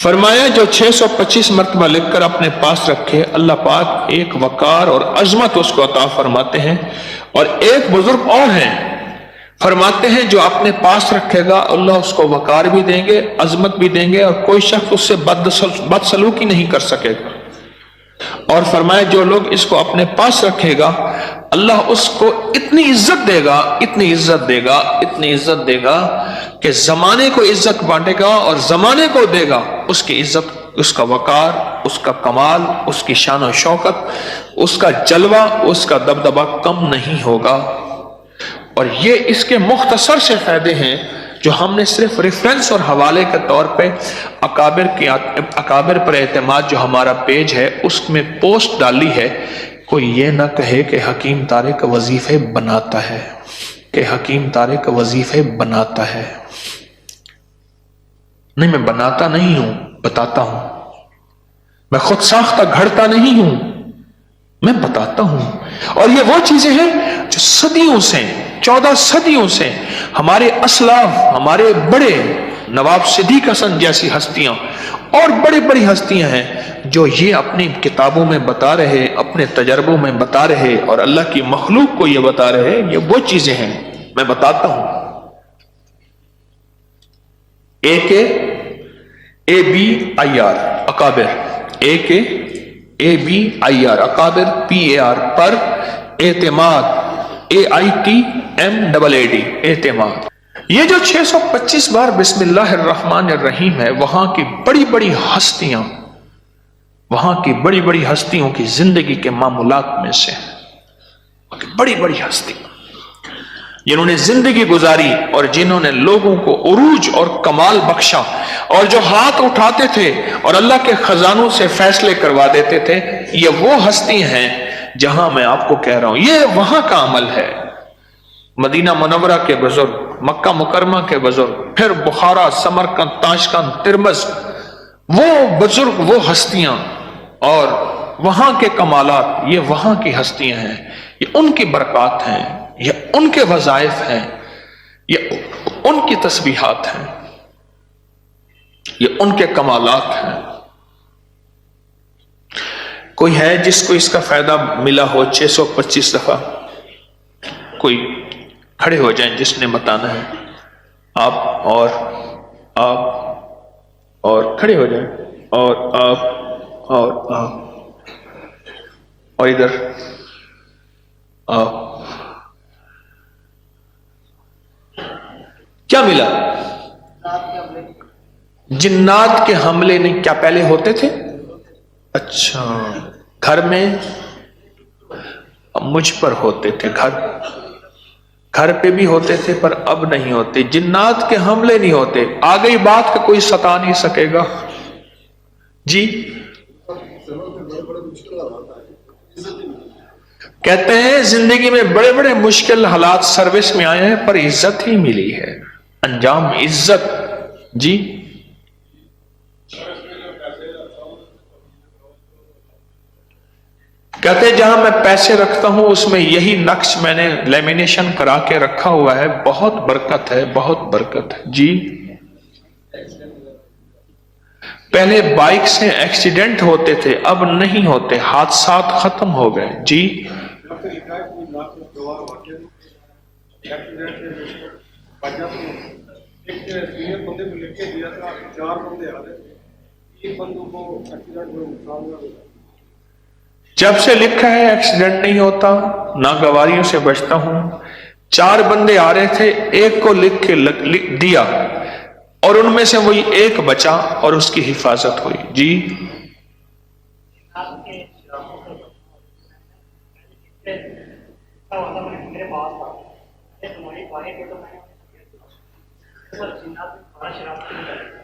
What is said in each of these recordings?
فرمایا جو 625 مرتبہ لکھ کر اپنے پاس رکھے اللہ پاک ایک وقار اور عظمت اس کو عطا فرماتے ہیں. اور ایک بزرگ اور ہیں فرماتے ہیں جو اپنے پاس رکھے گا اللہ اس کو وقار بھی دیں گے عظمت بھی دیں گے اور کوئی شخص اس سے بد سلوکی نہیں کر سکے گا. اور فرمایا جو لوگ اس کو اپنے پاس رکھے گا اللہ اس کو اتنی عزت دے گا اتنی عزت دے گا اتنی عزت دے گا کہ زمانے کو عزت بانٹے گا اور زمانے کو دے گا اس کی عزت اس کا وقار اس کا کمال اس کی شان و شوکت اس کا جلوہ اس کا دبدبہ کم نہیں ہوگا. اور یہ اس کے مختصر سے فائدے ہیں جو ہم نے صرف ریفرنس اور حوالے کے طور پہ اکابر پر اعتماد جو ہمارا پیج ہے اس میں پوسٹ ڈالی ہے. کوئی یہ نہ کہے کہ حکیم طارق وظیفے بناتا ہے کہ حکیم طارق وظیفے بناتا ہے. نہیں میں بناتا نہیں ہوں بتاتا ہوں. میں خود ساختہ گھڑتا نہیں ہوں میں بتاتا ہوں. اور یہ وہ چیزیں ہیں جو صدیوں سے 14 صدیوں سے ہمارے اسلاف ہمارے بڑے نواب صدیق حسن جیسی ہستیاں اور بڑی بڑی ہستیاں ہیں جو یہ اپنی کتابوں میں بتا رہے اپنے تجربوں میں بتا رہے اور اللہ کی مخلوق کو یہ بتا رہے. یہ وہ چیزیں ہیں میں بتاتا ہوں. AKABIR اکابر AKABIR اکابر PAR پر اعتماد AITMAAD اعتماد. یہ جو 625 بار بسم اللہ الرحمن الرحیم ہے وہاں کی بڑی بڑی ہستیاں وہاں کی بڑی بڑی ہستیوں کی زندگی کے معمولات میں سے بڑی بڑی ہستیاں جنہوں نے زندگی گزاری اور جنہوں نے لوگوں کو عروج اور کمال بخشا اور جو ہاتھ اٹھاتے تھے اور اللہ کے خزانوں سے فیصلے کروا دیتے تھے. یہ وہ ہستی ہیں جہاں میں آپ کو کہہ رہا ہوں یہ وہاں کا عمل ہے. مدینہ منورہ کے بزرگ مکہ مکرمہ کے بزرگ پھر بخارا سمرقند تاشقند ترمز وہ بزرگ وہ ہستیاں اور وہاں کے کمالات یہ وہاں کی ہستیاں ہیں. یہ ان کی برکات ہیں یہ ان کے وظائف ہیں یہ ان کی تسبیحات ہیں یہ ان کے کمالات ہیں. کوئی ہے جس کو اس کا فائدہ ملا ہو 625 دفعہ؟ کوئی کھڑے ہو جائیں جس نے بتانا ہے. آپ اور کھڑے ہو جائیں اور آپ اور ادھر آپ. کیا ملا؟ جنات کے حملے نہیں کیا پہلے ہوتے تھے؟ اچھا گھر میں مجھ پر ہوتے تھے گھر پہ بھی ہوتے تھے پر اب نہیں ہوتے. جنات کے حملے نہیں ہوتے. آ گئی بات کہ کوئی ستا نہیں سکے گا. جی کہتے ہیں زندگی میں بڑے بڑے مشکل حالات سروس میں آئے ہیں پر عزت ہی ملی ہے انجام عزت. جی کہتے ہیں جہاں میں پیسے رکھتا ہوں اس میں یہی نقش میں نے لیمینیشن کرا کے رکھا ہوا ہے. بہت برکت ہے بہت برکت ہے. جی پہلے بائک سے ایکسیڈنٹ ہوتے تھے اب نہیں ہوتے حادثات ختم ہو گئے. جی جب سے لکھا ہے ایکسیڈنٹ نہیں ہوتا ناگواریوں سے بچتا ہوں. 4 بندے آ رہے تھے ایک کو لکھ کے لکھ دیا اور ان میں سے وہی ایک بچا اور اس کی حفاظت ہوئی. جی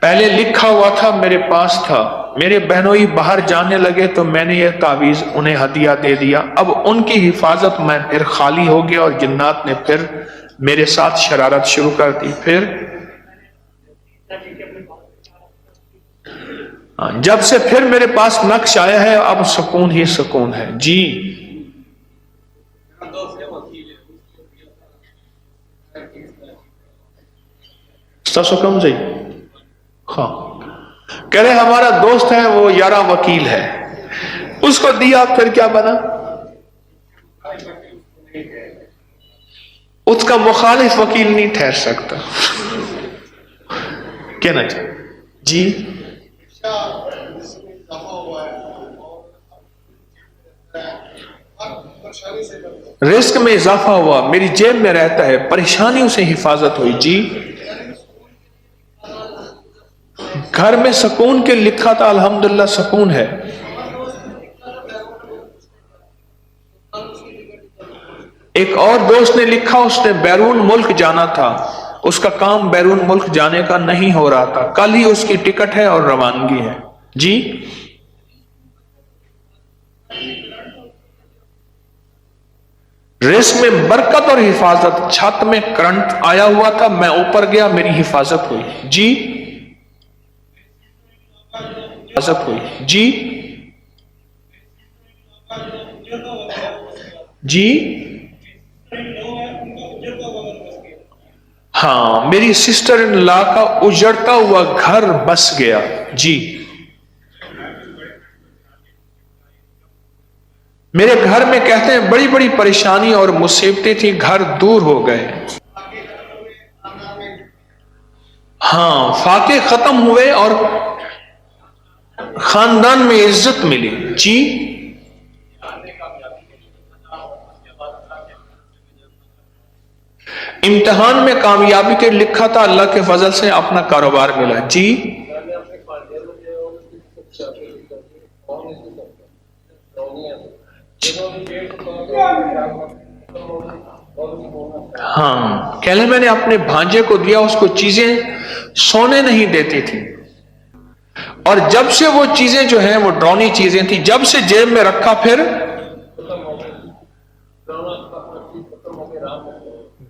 پہلے لکھا ہوا تھا میرے پاس تھا میرے بہنوئی باہر جانے لگے تو میں نے یہ تعویذ انہیں ہدیہ دے دیا. اب ان کی حفاظت میں پھر خالی ہو گیا اور جنات نے پھر میرے ساتھ شرارت شروع کر دی. پھر جب سے پھر میرے پاس نقش آیا ہے اب سکون ہی سکون ہے. جی سکم جی ہاں کہہ رہے ہمارا دوست ہے وہ یارہ وکیل ہے، اس کو دیا پھر کیا بنا؟ اس کا مخالف وکیل نہیں ٹھہر سکتا، کہنا چاہیے جی رزق میں اضافہ ہوا، میری جیب میں رہتا ہے، پریشانیوں سے حفاظت ہوئی جی، گھر میں سکون کے لکھا تھا، الحمدللہ سکون ہے۔ ایک اور دوست نے لکھا اس نے بیرون ملک جانا تھا، اس کا کام بیرون ملک جانے کا نہیں ہو رہا تھا، کل ہی اس کی ٹکٹ ہے اور روانگی ہے جی۔ رزق میں برکت اور حفاظت، چھت میں کرنٹ آیا ہوا تھا، میں اوپر گیا میری حفاظت ہوئی جی، حفاظت ہوئی جی جی ہاں، میری سسٹر ان لا کا اجڑتا ہوا گھر بس گیا جی، میرے گھر میں کہتے ہیں بڑی بڑی پریشانی اور مصیبتیں تھیں، گھر دور ہو گئے، ہاں فاقے ختم ہوئے اور خاندان میں عزت ملی جی۔ امتحان میں کامیابی کے لکھا تھا، اللہ کے فضل سے اپنا کاروبار ملا جی۔ ہاں کہہ لیں میں نے اپنے بھانجے کو دیا، اس کو چیزیں سونے نہیں دیتی تھی، اور جب سے وہ چیزیں جو ہیں وہ ڈرونی چیزیں تھیں، جب سے جیب میں رکھا پھر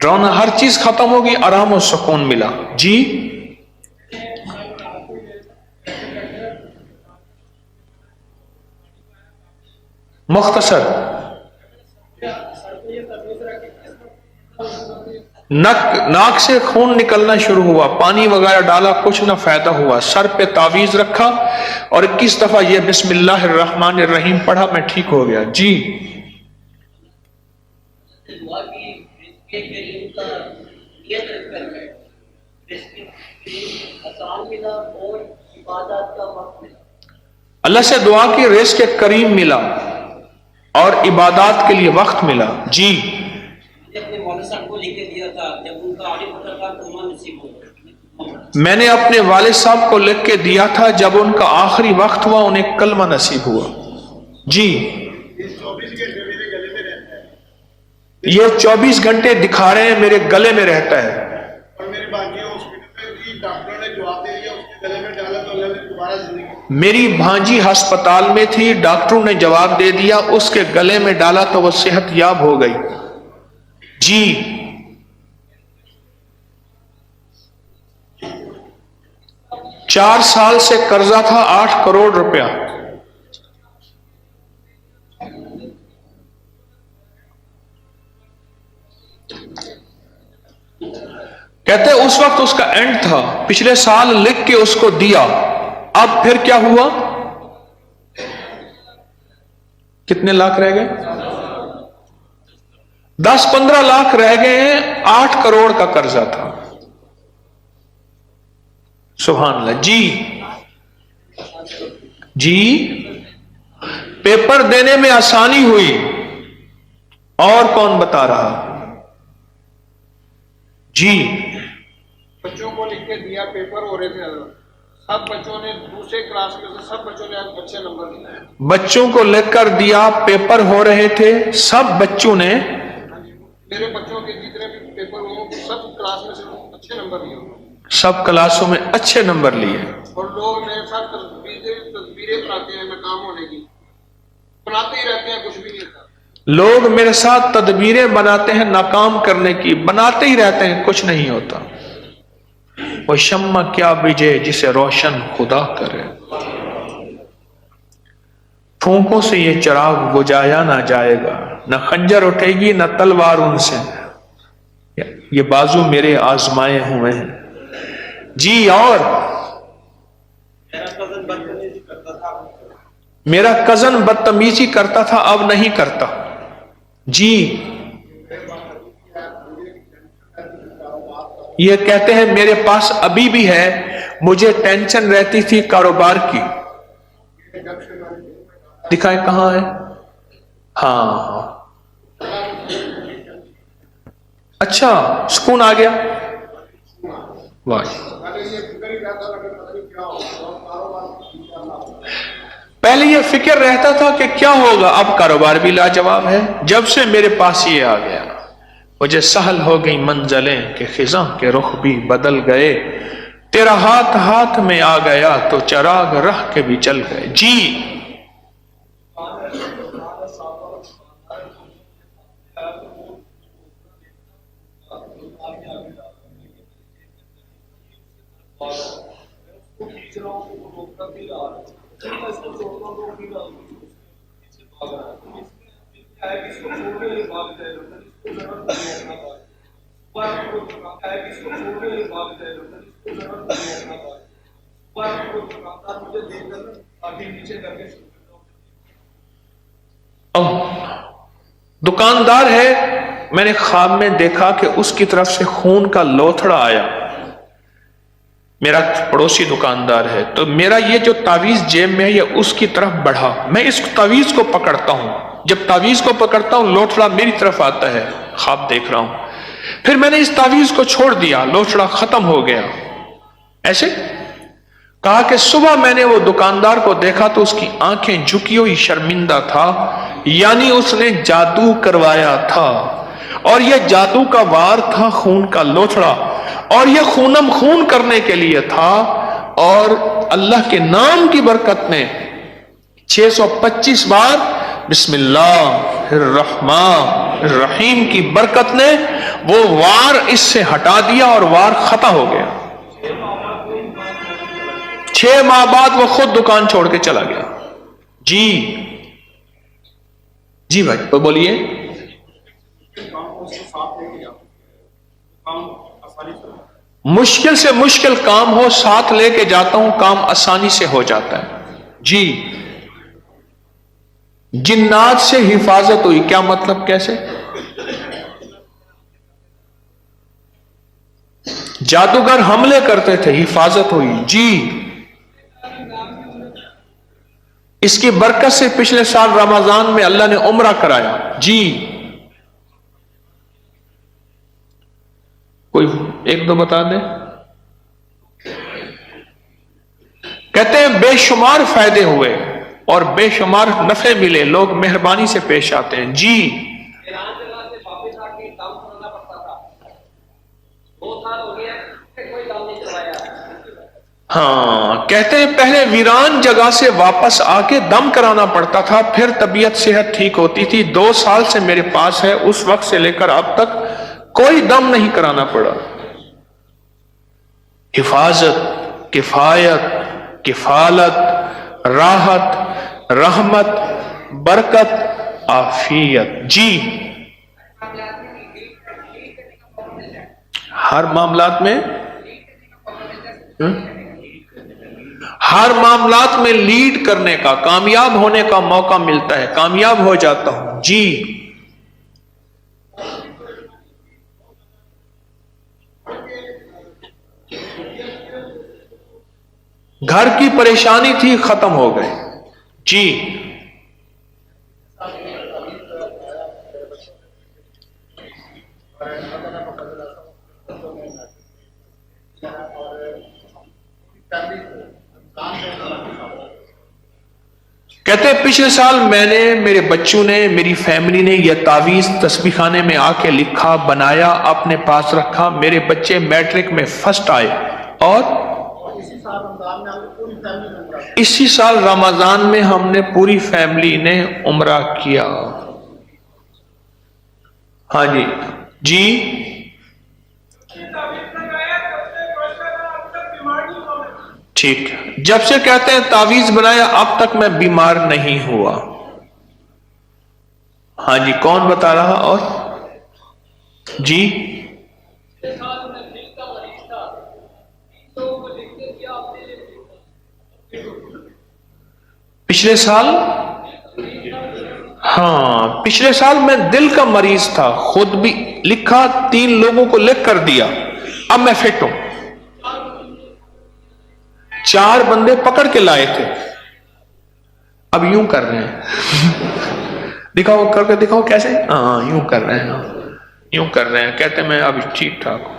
ڈرونا ہر چیز ختم ہوگی، آرام و سکون ملا جی۔ مختصر ناک سے خون نکلنا شروع ہوا، پانی وغیرہ ڈالا کچھ نہ فائدہ ہوا، سر پہ تعویذ رکھا اور 21 دفعہ یہ بسم اللہ الرحمن الرحیم پڑھا، میں ٹھیک ہو گیا جی۔ اللہ سے دعا کی رزق کے کریم ملا اور عبادات کے لیے وقت ملا جی۔ میں نے اپنے والد صاحب کو لکھ کے دیا تھا، جب ان کا آخری وقت ہوا انہیں کلمہ نصیب ہوا جی۔ یہ 24 گھنٹے دکھا رہے ہیں میرے گلے میں رہتا ہے، میری بھانجی ہسپتال میں تھی، ڈاکٹروں نے جواب دے دیا، اس کے گلے میں ڈالا تو وہ صحت یاب ہو گئی جی۔ 4 سال سے قرضہ تھا 8 کروڑ روپیہ، کہتے اس وقت اس کا اینڈ تھا، پچھلے سال لکھ کے اس کو دیا، اب پھر کیا ہوا؟ کتنے لاکھ رہ گئے؟ 10-15 لاکھ رہ گئے ہیں، 8 کروڑ کا قرضہ تھا، سبحان اللہ جی جی۔ پیپر دینے میں آسانی ہوئی، اور کون بتا رہا جی؟ بچوں کو لکھ کے دیا، پیپر ہو رہے تھے، سب بچوں نے دوسرے کلاس میں سے سب بچوں نے اچھے نمبر لیے، بچوں کو لکھ کر دیا، پیپر ہو رہے تھے، سب بچوں نے، میرے بچوں کے جتنے بھی پیپر ہوئے سب کلاس میں سے اچھے نمبر لیے، سب کلاسوں میں اچھے نمبر لیے، اور لوگ میرے ساتھ تصویریں بناتے ہیں ناکام ہونے کی، بناتے ہی رہتے ہیں، کچھ بھی نہیں تھا، لوگ میرے ساتھ تدبیریں بناتے ہیں ناکام کرنے کی، بناتے ہی رہتے ہیں، کچھ نہیں ہوتا۔ وہ شمع کیا بجھے جسے روشن خدا کرے، پھونکوں سے یہ چراغ بجھایا نہ جائے گا، نہ خنجر اٹھے گی نہ تلوار ان سے، یہ بازو میرے آزمائے ہوئے ہیں جی۔ اور میرا کزن بدتمیزی کرتا تھا، اب نہیں کرتا. جی یہ کہتے ہیں میرے پاس ابھی بھی ہے، مجھے ٹینشن رہتی تھی کاروبار کی. دکھائیں کہاں ہے. ہاں اچھا سکون آ گیا. واہ. پہلے یہ فکر رہتا تھا کہ کیا ہوگا، اب کاروبار بھی لاجواب ہے. جب سے میرے پاس یہ آ گیا مجھے سہل ہو گئی منزلیں کہ خزاں کے رخ بھی بدل گئے. تیرا ہاتھ ہاتھ میں آ گیا تو چراغ رہ کے بھی چل گئے. جی دکاندار ہے، میں نے خواب میں دیکھا کہ اس کی طرف سے خون کا لوتھڑا آیا. میرا پڑوسی دکاندار ہے، تو میرا یہ جو تعویذ جیب میں ہے یہ اس کی طرف بڑھا. میں اس تعویذ کو پکڑتا ہوں، جب تعویذ کو پکڑتا ہوں لوتھڑا میری طرف آتا ہے. خواب دیکھ رہا ہوں. پھر میں نے اس تعویذ کو چھوڑ دیا، لوتھڑا ختم ہو گیا. ایسے کہا کہ صبح میں نے وہ دکاندار کو دیکھا تو اس کی آنکھیں جھکی ہوئی شرمندہ تھا، یعنی اس نے جادو کروایا تھا. اور یہ جادو کا وار تھا خون کا لوتھڑا، اور یہ خونم خون کرنے کے لیے تھا. اور اللہ کے نام کی برکت نے 625 بار بسم اللہ الرحمن الرحیم کی برکت نے وہ وار اس سے ہٹا دیا اور وار ختم ہو گیا. 6 ماہ بعد وہ خود دکان چھوڑ کے چلا گیا. جی جی بھائی تو بولیے. مشکل سے مشکل کام ہو ساتھ لے کے جاتا ہوں، کام آسانی سے ہو جاتا ہے. جی جنات سے حفاظت ہوئی، کیا مطلب کیسے؟ جادوگر حملے کرتے تھے، حفاظت ہوئی. جی اس کی برکت سے پچھلے سال رمضان میں اللہ نے عمرہ کرایا. جی کوئی ایک دو بتا دیں. کہتے ہیں بے شمار فائدے ہوئے اور بے شمار نفع ملے، لوگ مہربانی سے پیش آتے ہیں. جی ہاں کہتے ہیں پہلے ویران جگہ سے واپس آ کے دم کرانا پڑتا تھا، پھر طبیعت صحت ٹھیک ہوتی تھی. 2 سال سے میرے پاس ہے، اس وقت سے لے کر اب تک کوئی دم نہیں کرانا پڑا. حفاظت، کفایت، کفالت، راحت، رحمت، برکت، عافیت. جی ہر معاملات میں ہر معاملات میں لیڈ کرنے کا، کامیاب ہونے کا موقع ملتا ہے، کامیاب ہو جاتا ہوں. جی گھر کی پریشانی تھی ختم ہو گئے. جی کہتے ہیں پچھلے سال میں نے، میرے بچوں نے، میری فیملی نے یہ تعویذ تسبیح خانے میں آ کے لکھا، بنایا، اپنے پاس رکھا. میرے بچے میٹرک میں فرسٹ آئے اور اسی سال رمضان میں ہم نے پوری فیملی نے عمرہ کیا. ہاں جی جی ٹھیک. جب سے کہتے ہیں تعویذ بنایا اب تک میں بیمار نہیں ہوا. ہاں جی کون بتا رہا؟ اور جی پچھلے سال، ہاں پچھلے سال میں دل کا مریض تھا، خود بھی لکھا، 3 لوگوں کو لکھ کر دیا، اب میں فٹ ہوں۔ 4 بندے پکڑ کے لائے تھے، اب یوں کر رہے ہیں دکھاؤ، کر کے دکھاؤ کیسے، ہاں یوں کر رہے ہیں، یوں کر رہے ہیں، کہتے میں اب ٹھیک ٹھاک ہوں۔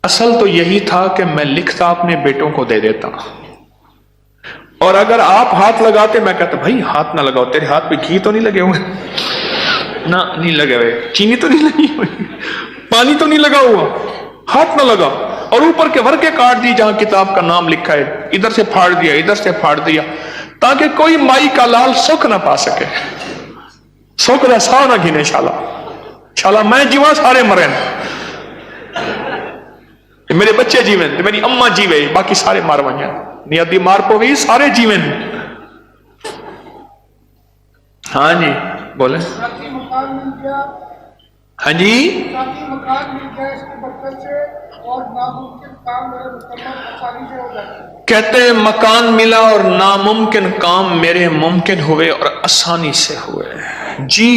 اصل تو یہی تھا کہ میں لکھتا اپنے بیٹوں کو دے دیتا، اور اگر آپ ہاتھ لگاتے میں کہتا بھائی ہاتھ نہ لگاؤ، تیرے ہاتھ پہ گھی تو نہیں لگے ہوئے، نہ نہیں لگے ہوئے، چینی تو نہیں لگی ہوئی، پانی تو نہیں لگا ہوا، ہاتھ نہ لگا، اور اوپر کے ورقے کاٹ دی جہاں کتاب کا نام لکھا ہے، ادھر سے پھاڑ دیا، ادھر سے پھاڑ دیا، تاکہ کوئی مائی کا لال سکھ نہ پا سکے، سکھ دا سا نہ گھنے، شالا میں جیواں سارے مرے، میرے بچے جیویں، میری اماں جیوے، باقی سارے مار وجہ نیادی مار پو بھی سارے جیویں۔ ہاں جی بولیں، ساتھی مکان مل گیا، ہاں جی، ساتھی مکان مل گیا، اس کی برکت سے اور ناممکن کام میرے مکمل آسانی سے ہو جاتے ہیں۔ کہتے ہیں مکان ملا اور ناممکن کام میرے ممکن ہوئے اور آسانی سے ہوئے۔ جی